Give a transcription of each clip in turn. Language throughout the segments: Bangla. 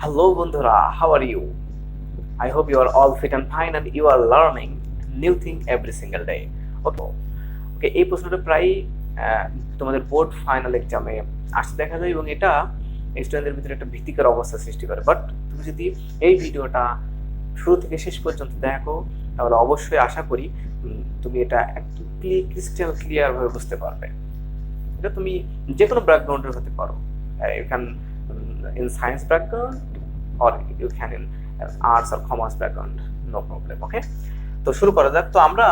Hello বন্ধুরা, how are you? I hope you are all fit and fine and you are learning new thing every single day. Okay, okay, এই প্রশ্নটা প্রায় তোমাদের বোর্ড ফাইনাল এক্সামে আসতে দেখা যায় এবং এটা স্টুডেন্টদের ভিতরে একটা ভীতিকর অবস্থা সৃষ্টি করে। বাট তুমি যদি এই ভিডিওটা শুরু থেকে শেষ পর্যন্ত দেখো তাহলে অবশ্যই আশা করি তুমি এটা একটু ক্রিস্টাল ক্লিয়ার ভাবে বুঝতে পারবে। এটা তুমি যে কোনো ব্যাকগ্রাউন্ডের হতে পারো, you can in science background or you can in arts or commerce background, no problem. Okay, তো শুরু করা যাক। তো আমরা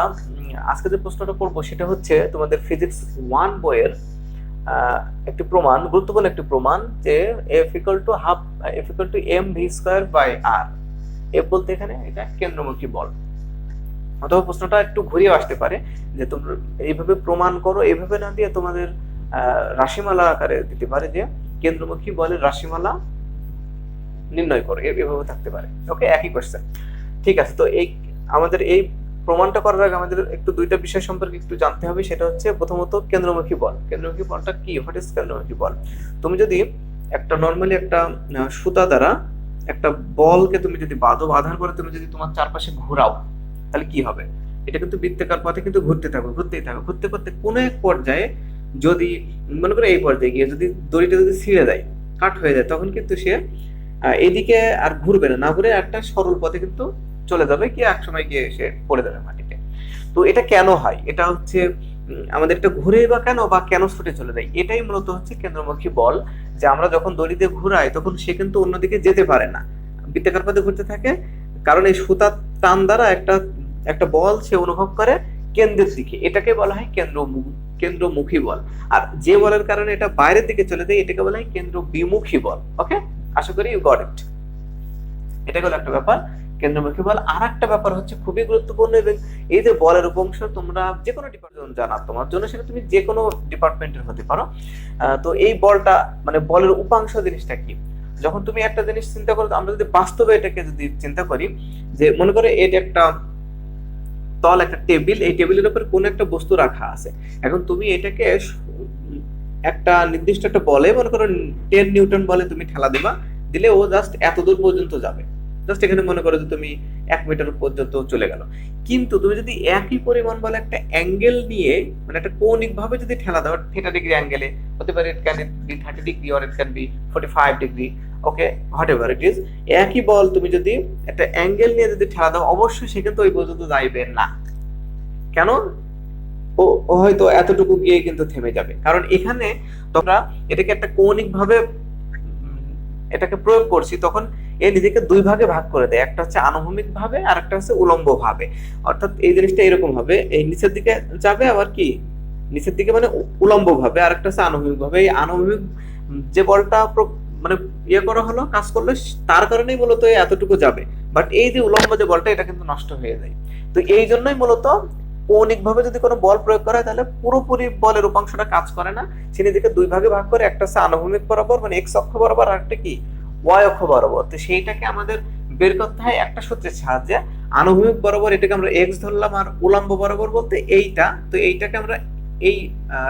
আজকে যে প্রশ্নটা করব সেটা হচ্ছে তোমাদের ফিজিক্স 1 বইয়ের একটি প্রমাণ, গুরুত্বপূর্ণ একটি প্রমাণ যে F equal to mv square by r। F বলতে এখানে এটা কেন্দ্রমুখী বল। অথবা প্রশ্নটা একটু ঘুরিয়ে আসতে পারে যে তোমরা এইভাবে প্রমাণ করো, এইভাবে না দিয়ে তোমাদের রাশিমালা আকারে দিতে পারে যে কেন্দ্রমুখী বলের রাশিমালা নির্ণয় করো, এভাবে থাকতে পারে। ওকে, একই কোশ্চেন। ঠিক আছে, তো আমাদের এই প্রমাণটা করার আগে আমাদের একটু দুইটা বিষয় সম্পর্কে একটু জানতে হবে। সেটা হচ্ছে প্রথমত কেন্দ্রমুখী বল। কেন্দ্রমুখী বলটা কি? হোয়াট ইজ কেন্দ্রমুখী বল? তুমি যদি একটা নর্মালি একটা সুতা দ্বারা একটা বলকে তুমি যদি বাঁধার পরে তুমি যদি তোমার চারপাশে ঘোরাও তাহলে কি হবে? এটা কিন্তু বৃত্তাকার পথে কিন্তু ঘুরতেই থাকবে। ঘুরতে ঘুরতে কোনো এক পর্যায়ে যদি মনে করো এই পর্যায়ে গিয়ে যদি দড়িটা যদি ছিঁড়ে যায়, কাট হয়ে যায়, তখন কিন্তু সে এদিকে আর ঘুরবে না, ঘুরে একটা সরল পথে কিন্তু চলে যাবে, কি এক সময় গিয়ে সে পড়ে যাবে মাটিতে। তো এটা কেন হয়? এটা হচ্ছে আমাদের এটা ঘুরে বা কেন ছুটে চলে যায়, এটাই মূলত হচ্ছে কেন্দ্রমুখী বল। যে আমরা যখন দড়ি দিয়ে ঘুরাই তখন সে কিন্তু অন্যদিকে যেতে পারে না, বৃত্তাকার পথে ঘুরতে থাকে, কারণ এই সুতার টান দ্বারা একটা বল সে অনুভব করে কেন্দ্রের দিকে। এটাকে বলা হয় কেন্দ্রমুখী বল। আর যে বলের কারণে এটা বাইরের দিকে চলে যায় এটাকে বলা হয় কেন্দ্র বিমুখী বল। ওকে, আশা করি ইউ গট ইট। এটা হলো একটা ব্যাপার, কেন্দ্রমুখী বল। আর একটা ব্যাপার হচ্ছে খুবই গুরুত্বপূর্ণ, এবং এই যে বলের উপাংশ তোমরা যে কোনো ডিপার্টমেন্ট জানা তোমার জন্য, সেটা তুমি যে কোনো ডিপার্টমেন্টের হতে পারো। তো এই বলটা মানে বলের উপাংশ জিনিসটা কি? যখন তুমি একটা জিনিস চিন্তা করো, আমরা যদি বাস্তবে এটাকে যদি চিন্তা করি, যে মনে করো এটা একটা তল, একটা টেবিল, এই টেবিলের উপর কোন একটা বস্তু রাখা আছে। এখন তুমি এটাকে একটা নির্দিষ্ট একটা বলে, মনে করো 10 নিউটন বলে তুমি ঠেলা দিলে ও জাস্ট এত দূর পর্যন্ত যাবে। জাস্ট এখানে মনে করো যে তুমি 1 মিটার পর্যন্ত চলে গেল। কিন্তু তুমি যদি একই পরিমাণ বলে একটা অ্যাঙ্গেল নিয়ে, মানে একটা কৌণিক ভাবে যদি ঠেলা দাও, থিটা ডিগ্রি অ্যাঙ্গেলে হতে পারে, it can be 30 degree or it can be 45 degree, okay, whatever it is. একই বল তুমি যদি একটা অ্যাঙ্গেল নিয়ে যদি ঠেলা দাও, অবশ্যই সে কিন্তু ওই পর্যন্ত যাইবে না। কেন? ও হয়তো এতটুকু গিয়ে কিন্তু থেমে যাবে, কারণ এখানে তোমরা এটাকে একটা কৌণিক ভাবে এটাকে প্রয়োগ করছি, তখন এ নিজেকে দুই ভাগে ভাগ করে দেয়। একটা হচ্ছে আনুভূমিক ভাবে আর একটা হচ্ছে উলম্ব ভাবে। অর্থাৎ এই জিনিসটা এরকম হবে, এই নিচের দিকে যাবে, আবার কি নিচের দিকে মানে উলম্ব ভাবে, আর একটা হচ্ছে আনুভূমিক ভাবে। এই আনুভূমিক যে বলটা মানে করা হলো, কাজ করলো, তার কারণেই মূলত এতটুকু যাবে। বাট এই যে উলম্ব যে বলটা, এটা কিন্তু নষ্ট হয়ে যায়। তো এই জন্যই মূলত কৌণিক ভাবে যদি কোনো বল প্রয়োগ করা হয় তাহলে পুরোপুরি বলের উপাংশটা কাজ করে না, সে নিজেকে দুই ভাগে ভাগ করে, একটা হচ্ছে আনুভূমিক বরাবর মানে এক্স অক্ষ বরাবর, আর একটা কি ওয়াই অক্ষ বরাবর। তো সেইটাকে আমাদের বের করতে হয় একটা সূত্রের সাহায্যে। আনুভূমিক বরাবর এটাকে আমরা এক্স ধরলাম, আর উলম্ব বরাবর বলতে এইটা, তো এইটাকে আমরা এই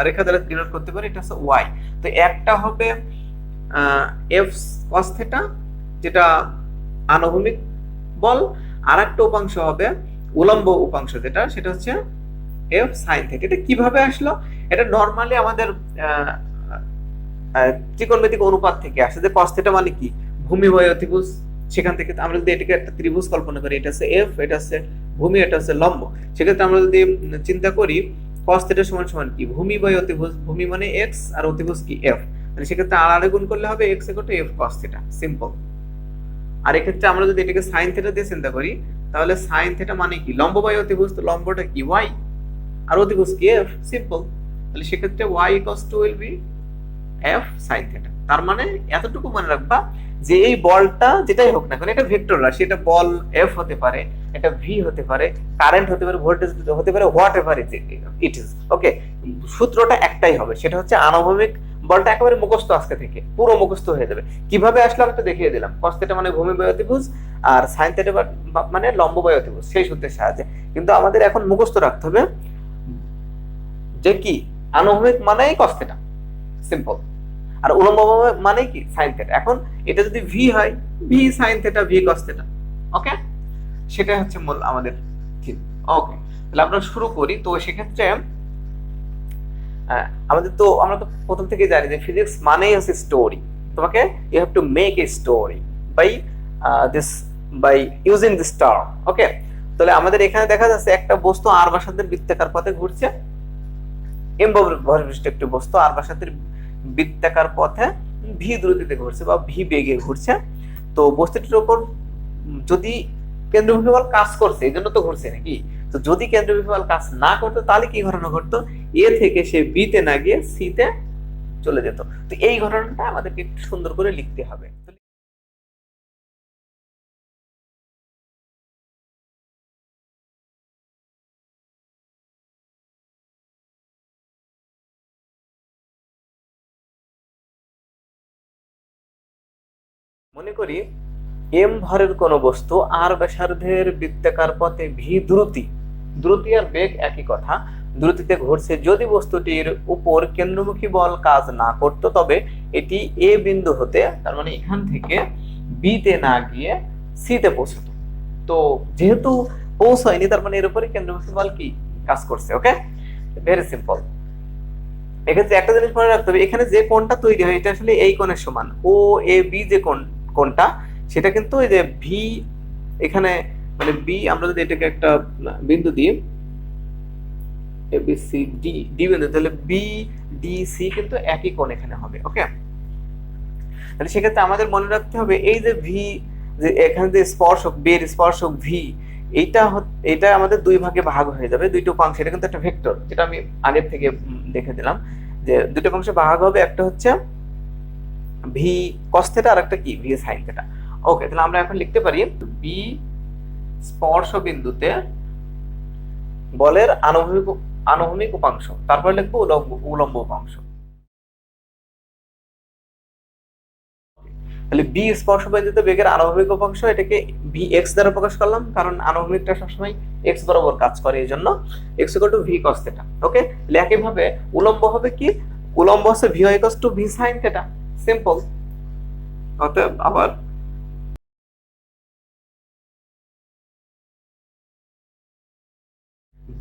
রেখা দ্বারা ডিনোট করতে পারি, এটা হচ্ছে ওয়াই। তো একটা হবে এফ কস থিটা, যেটা আনুভূমিক বল, আর একটা উপাংশ হবে উলম্ব উপাংশ, সেটা হচ্ছে এফ সাইন থিটা। এটা কিভাবে আসলো? এটা নরমালি আমাদের ত্রিকোণমিতিক অনুপাত থেকে আসে, যে cos থিটা মানে কি ভূমি বাই অতিভুজ। সেখান থেকে আমরা যদি এটাকে একটা ত্রিভুজ কল্পনা করি, এটা হচ্ছে এফ, এটা হচ্ছে ভূমি, এটা হচ্ছে লম্ব। সেক্ষেত্রে আমরা যদি চিন্তা করি cos থিটা সমান সমান কি ভূমি বাই অতিভুজ, ভূমি মানে এক্স আর অতিভুজ কি এফ, মানে সেক্ষেত্রে আর গুণ করলে হবে X equal to F cos theta, simple. আর এক্ষেত্রে আমরা যদি এটাকে সাইন থিটা দিয়ে চিন্তা করি, তাহলে সাইন থিটা মানে কি লম্ব বাই অতিভুজ, তো লম্বটা কি ওয়াই আর অতিভুজ কি এফ, সিম্পল। তাহলে সেক্ষেত্রে y equals to will be F sine theta. তার মানে এতটুকু মনে রাখবা যে এই বলটা যেটাই হোক না কেন, এটা ভেক্টর রাশি, এটা বল এফ হতে পারে, এটা ভি হতে পারে, কারেন্ট হতে পারে, ভোল্টেজ হতে পারে, হোয়াট এভার ইট ইজ। ওকে, সূত্রটা একটাই হবে, সেটা হচ্ছে আনুভূমিক বলটা একেবারে মুখস্থ আজকে থেকে, পুরো মুখস্থ হয়ে যাবে। কিভাবে আসলে আমি তো দেখিয়ে দিলাম, cos থিটা মানে ভূমি বাই অতিভুজ, আর সাইন থিটা মানে লম্ব বাই অতিভুজ, সেই সূত্রের সাহায্যে। কিন্তু আমাদের এখন মুখস্থ রাখতে হবে যে কি আনুভূমিক মানেই cos থিটা, সিম্পল। আর উলম্ব মানে কি সাইন থেটা। এখন এটা যদি ভি হয়, V sine theta V cos theta. Okay, সেটা হচ্ছে মূল আমাদের থিম। ওকে, তাহলে আমরা শুরু করি। তো সেক্ষেত্রে আমরা তো প্রথম থেকে জানি যে ফিজিক্স মানেই হচ্ছে স্টোরি। তোমাকে you have to make a story by this by using this term. Okay, তাহলে আমাদের এখানে দেখা যাচ্ছে একটা বস্তু আর ব্যাসার্ধের বৃত্তাকার পথে ঘুরছে। এম ভরবিশিষ্ট একটি বস্তু আর ব্যাসার্ধের বৃত্তাকার পথে ভি দ্রুতিতে ঘুরছে বা ভি বেগে ঘুরছে। তো বস্তুটির উপর যদি কেন্দ্রবিন্দু বল কাজ করছে, এই জন্য তো ঘুরছে নাকি। তো যদি কেন্দ্রবিন্দু বল কাজ না করতো তাহলে কি ঘটনা ঘটতো, এ থেকে সে বি তে না গিয়ে সি তে চলে যেত। তো এই ঘটনাটা আমাদেরকে একটু সুন্দর করে লিখতে হবে। মনে করি এম ভরের কোন বস্তু আর ব্যাসার্ধের বৃত্তাকার পথে ভি দ্রুতি আর বেগ একই কথা, দ্রুতিতে ঘুরছে। যদি বস্তুটির উপর কেন্দ্রমুখী বল কাজ না করতো তবে এটি এ বিন্দু হতে, তার মানে এখান থেকে বি তে না গিয়ে সি তে পৌঁছতো। তো যেহেতু পৌঁছায়নি তার মানে এর উপরে কেন্দ্রমুখী বল কি কাজ করছে। ওকে, ভেরি সিম্পল। এক্ষেত্রে একটা জিনিস মনে রাখতে হবে, এখানে যে কোণটা তৈরি হয় এটা আসলে এই কোণের সমান। ও এ বি যে কোণটা সেটা কিন্তু এই যে ভি, এখানে মানে বি, আমরা যদি এটাকে একটা বিন্দু দিই A B C D, D বিন্দু, তাহলে বি ডি সি কিন্তু একই কোণ এখানে হবে। ওকে, তাহলে সেক্ষেত্রে আমাদের মনে রাখতে হবে এই যে ভি, যে এখানে যে স্পর্শক বের স্পর্শক ভি, এইটা আমাদের দুই ভাগে ভাগ হয়ে যাবে, দুইটা উপাংশ। এটা কিন্তু একটা ভেক্টর, যেটা আমি আগের থেকে দেখে দিলাম যে দুটো অংশে ভাগ হবে। একটা হচ্ছে ভি কস থেটা আর একটা কি ভি সাইন থেটা। ওকে, তাহলে আমরা এখন লিখতে পারি বি স্পর্শ বিন্দুতে বলের আনুভূমিক উপাংশ, তারপর লিখবো উলম্ব উপাংশ। তাহলে বি স্পর্শ বিন্দুতে বেগের আনুভূমিক উপাংশ, এটাকে ভি এক্স দ্বারা প্রকাশ করলাম, কারণ আনুভূমিকটা সবসময় এক্স বরাবর কাজ করে, এই জন্য X equal to V cos theta. Okay, তাহলে একইভাবে উলম্ব হবে কি, উলম্ব হচ্ছে V equal to V sine theta. Simple. অতএব আবার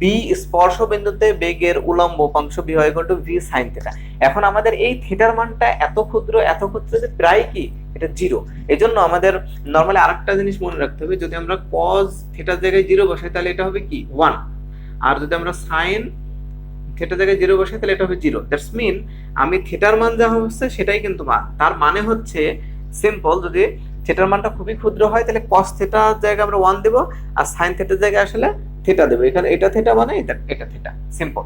বি স্পর্শ বিন্দুতে বেগের উলম্ব উপাংশ V equal to V sine theta. এখন আমাদের এই থিটার মানটা এত ক্ষুদ্র যে প্রায় কি এটা জিরো। এজন্য আমাদের নরমালি আরেকটা জিনিস মনে রাখতে হবে, যদি আমরা কজ থিটার জায়গায় জিরো বসাই তাহলে এটা হবে কি 1, আর যদি আমরা সাইন থিটার জায়গায় জিরো বসাই তাহলে এটা হবে 0। দ্যাটস মিন আমি থিটার মান যা হচ্ছে সেটাই কিন্তু মান। তার মানে হচ্ছে সিম্পল, যদি থিটার মানটা খুবই ক্ষুদ্র হয় তাহলে কস থিটার জায়গায় আমরা 1 দেব, আর সাইন থিটার জায়গায় আসলে থিটা দেবো। এখানে এটা থিটা মানে এটা থিটা। সিম্পল।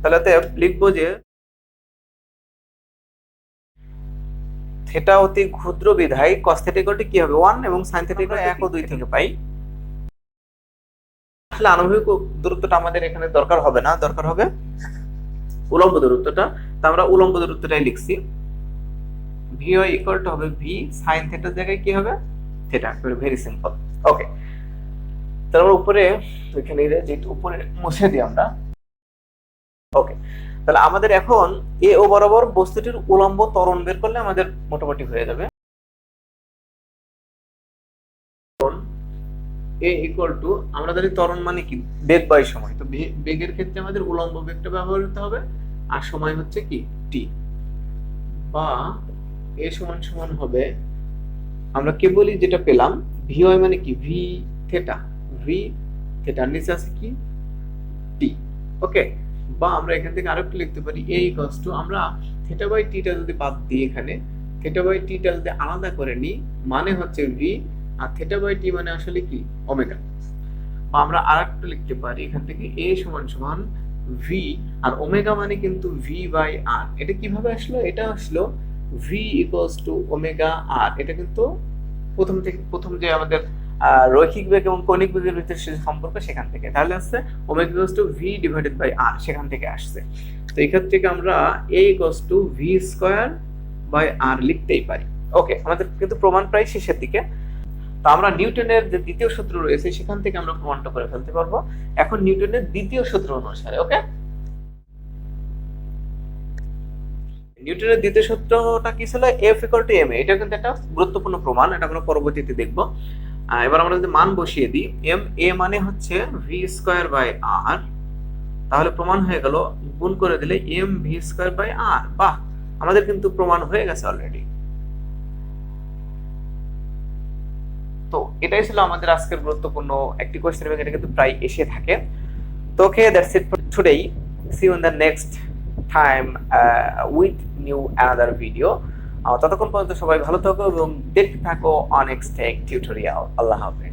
তাহলে লিখবো যে থিটা অতি ক্ষুদ্র বিধায় cos থিটা ইকুয়াল টু কি হবে 1 এবং sin থিটা ইকুয়াল 1 ও 2 থেকে পাই। আসলে আনুভূমিক দূরত্বটা আমাদের এখানে দরকার হবে না, দরকার হবে উলম্ব দূরত্বটা। তো আমরা উলম্ব দূরত্বটাই লিখছি, ভি ইকুয়াল টু হবে ভি sin থিটার জায়গায় কি হবে থিটা। Very simple. ওকে, তাহলে উপরে এখানে যে উপরে মুছে দিই আমরা। ওকে, তাহলে আমাদের এখন এ ও বরাবর বস্তুটির উলম্ব ত্বরণ বের করলে আমাদের মোটামুটি হয়ে যাবে। এ ইকুয়াল টু, আমরা জানি ত্বরণ মানে কি বেগ বাই সময়। তো বেগের ক্ষেত্রে আমাদের উলম্ব বেগটা ব্যবহার করতে হবে, আর সময় হচ্ছে কি টি, বা এ সমান সমান হবে, আমরা কেবলই যেটা পেলাম ভি ওয়াই মানে কি ভি থেটা, ভি থেটার নিচে আছে কি টি। ওকে, বা আমরা এখান থেকে আরেকটু লিখতে পারি এ ইকুয়ালস টু, আমরা থিটা বাই টিটা যদি বাদ দিই, এখানে থিটা বাই টিটা যদি আলাদা করে নিই মানে হচ্ছে V, R theta by T মানে আসলে কি ওমেগা। বা আমরা আরেকটু লিখতে পারি এখান থেকে এ সমান সমান ভি, আর ওমেগা মানে কিন্তু ভি বাই আর। এটা কিভাবে আসলো, এটা আসলো ভি ইকুয়ালস টু ওমেগা আর। এটা কিন্তু প্রথম যে আমাদের রৈখিক বেগ এবং কৌণিক বেগের ভিতরে যে সম্পর্ক সেখান থেকে, তাহলে আসছে omega equals to V divided by R, সেখান থেকে আসছে। তো এখান থেকে আমরা A equals to V square by R লিখতেই পারি। ওকে, আমাদের কিন্তু প্রমাণ প্রায় শেষের দিকে। তো আমরা নিউটনের যে দ্বিতীয় সূত্র রয়েছে সেখান থেকে আমরা প্রমাণটা করে ফেলতে পারবো এখন নিউটনের দ্বিতীয় সূত্র অনুসারে। ওকে, নিউটনের দ্বিতীয় সূত্রটা কি ছিল, F equal to M A. এটা কিন্তু একটা গুরুত্বপূর্ণ প্রমাণ, এটা আমরা পরবর্তীতে দেখবো। এবার আমরা যদি মান বসিয়ে দিই, এম এ মানে হচ্ছে ভি স্কোয়ার বাই আর, তাহলে প্রমাণ হয়ে গেল, গুণ করে দিলে এম ভি স্কোয়ার বাই আর। বাহ, আমাদের কিন্তু প্রমাণ হয়ে গেছে অলরেডি। তো এটাই ছিল আমাদের আজকের গুরুত্বপূর্ণ একটি কোয়েশ্চেন, এবং এটা কিন্তু প্রায় এসে থাকে। তো okay, that's it for today. See you in the next time with new another video. ততক্ষণ পর্যন্ত সবাই ভালো থাকো এবং দেখতে থাকো অনেক্সট টেক টিউটোরিয়াল। আল্লাহ হাফেজ।